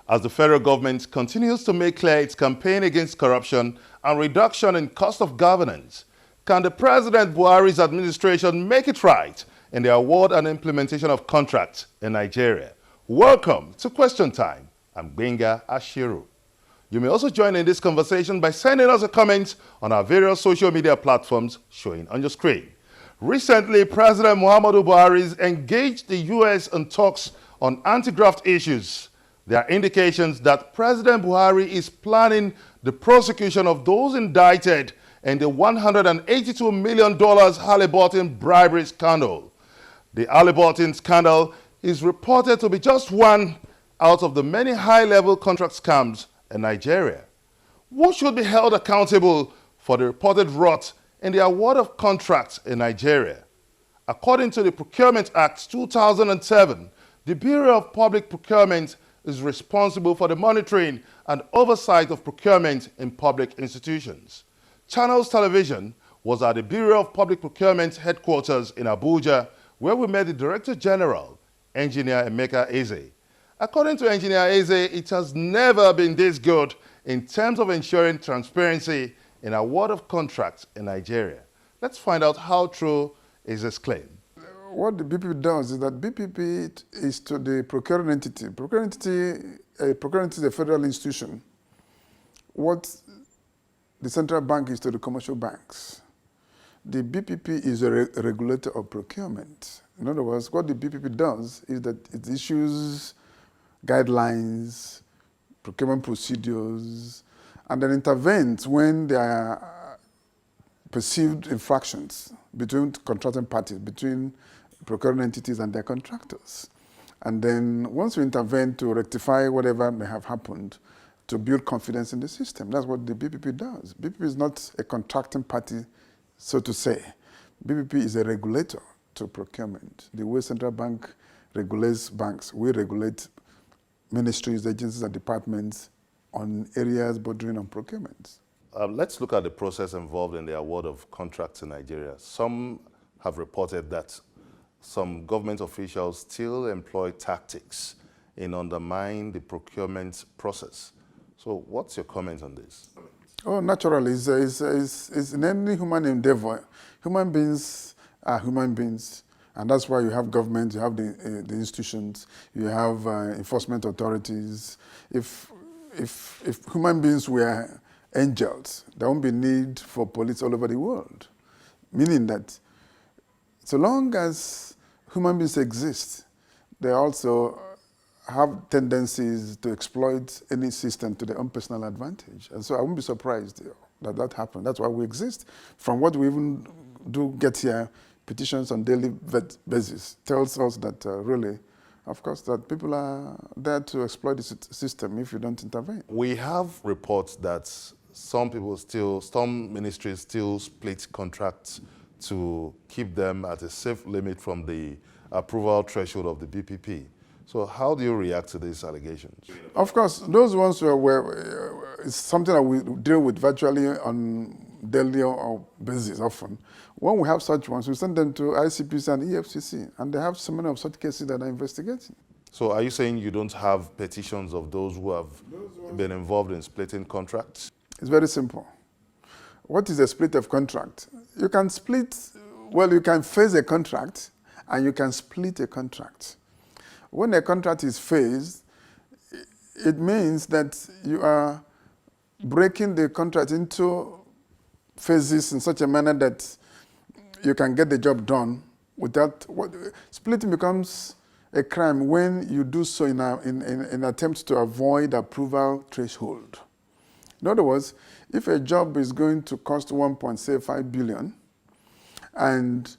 As the federal government continues to make clear its campaign against corruption and reduction in cost of governance, can the President Buhari's administration make it right in the award and implementation of contracts in Nigeria? Welcome to Question Time. I'm Benga Ashiru. You may also join in this conversation by sending us a comment on our various social media platforms showing on your screen. Recently, President Muhammadu Buhari engaged the U.S. in talks on anti-graft issues. There are indications that President Buhari is planning the prosecution of those indicted in the $182 million Halliburton bribery scandal. The Halliburton scandal is reported to be just one out of the many high-level contract scams in Nigeria. Who should be held accountable for the reported rot in the award of contracts in Nigeria? According to the Procurement Act 2007, the Bureau of Public Procurement is responsible for the monitoring and oversight of procurement in public institutions. Channels Television was at the Bureau of Public Procurement headquarters in Abuja, where we met the Director General, Engineer Emeka Ezeh. According to Engineer Ezeh, it has never been this good in terms of ensuring transparency in award of contracts in Nigeria. Let's find out how true is this claim. What the BPP does is that BPP is to the procuring entity. Procuring entity is a federal institution. What the central bank is to the commercial banks. The BPP is a regulator of procurement. In other words, what the BPP does is that it issues guidelines, procurement procedures, and then intervenes when there are perceived infractions between contracting parties, between procuring entities and their contractors. And then once we intervene to rectify whatever may have happened, to build confidence in the system. That's what the BPP does. BPP is not a contracting party, so to say. BPP is a regulator to procurement. The way central bank regulates banks, we regulate ministries, agencies, and departments on areas bordering on procurement. Let's look at the process involved in the award of contracts in Nigeria. Some have reported that some government officials still employ tactics in undermining the procurement process. So what's your comment on this? Oh, naturally, it's in any human endeavor. Human beings are human beings. And that's why you have government, you have the institutions, you have enforcement authorities. If human beings were angels, there won't be need for police all over the world. Meaning that so long as human beings exist, they also have tendencies to exploit any system to their own personal advantage. And so I wouldn't be surprised that that happened. That's why we exist. From what we even do get here, petitions on daily basis tells us that really, of course, that people are there to exploit the system if you don't intervene. We have reports that some ministries still split contracts to keep them at a safe limit from the approval threshold of the BPP. So how do you react to these allegations? Of course, those ones it's something that we deal with virtually on daily or basis often. When we have such ones, we send them to ICPC and EFCC, and they have so many of such cases that are investigating. So are you saying you don't have petitions of those who have been involved in splitting contracts? It's very simple. What is a split of contract? You can split, well, you can phase a contract and you can split a contract. When a contract is phased, it means that you are breaking the contract into phases in such a manner that you can get the job done without. Splitting becomes a crime when you do so in attempts to avoid approval threshold. In other words, if a job is going to cost 1.5 billion, and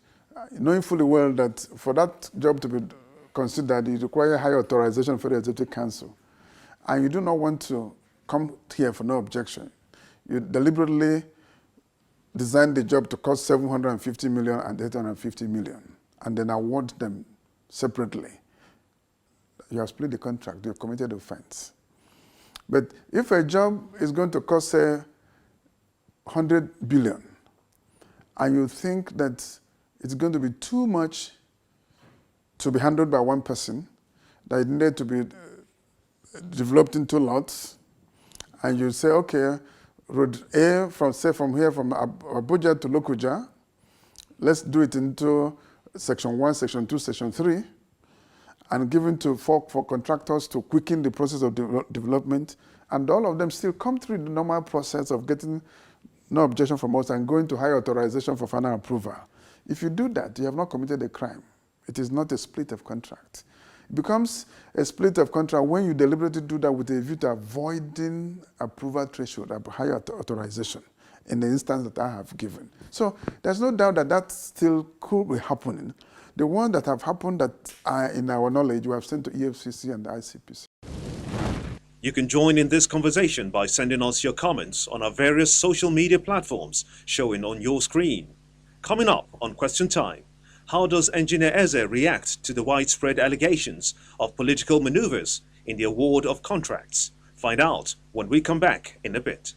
knowing fully well that for that job to be considered, it requires high authorization for the Executive Council, and you do not want to come here for no objection, you deliberately design the job to cost 750 million and 850 million, and then award them separately. You have split the contract, you have committed offense. But if a job is going to cost, say, 100 billion, and you think that it's going to be too much to be handled by one person, that it needed to be developed into lots, and you say, okay, road A from here from Abuja to Lokoja, let's do it into section 1, section 2, section 3, and given to for contractors to quicken the process of development, and all of them still come through the normal process of getting no objection from us and going to higher authorization for final approval. If you do that, you have not committed a crime. It is not a split of contract. It becomes a split of contract when you deliberately do that with a view to avoiding approval threshold, a higher authorization in the instance that I have given. So there's no doubt that that still could be happening. The ones that have happened that are in our knowledge, we have sent to EFCC and the ICPC. You can join in this conversation by sending us your comments on our various social media platforms showing on your screen. Coming up on Question Time, how does Engineer Ezeh react to the widespread allegations of political maneuvers in the award of contracts? Find out when we come back in a bit.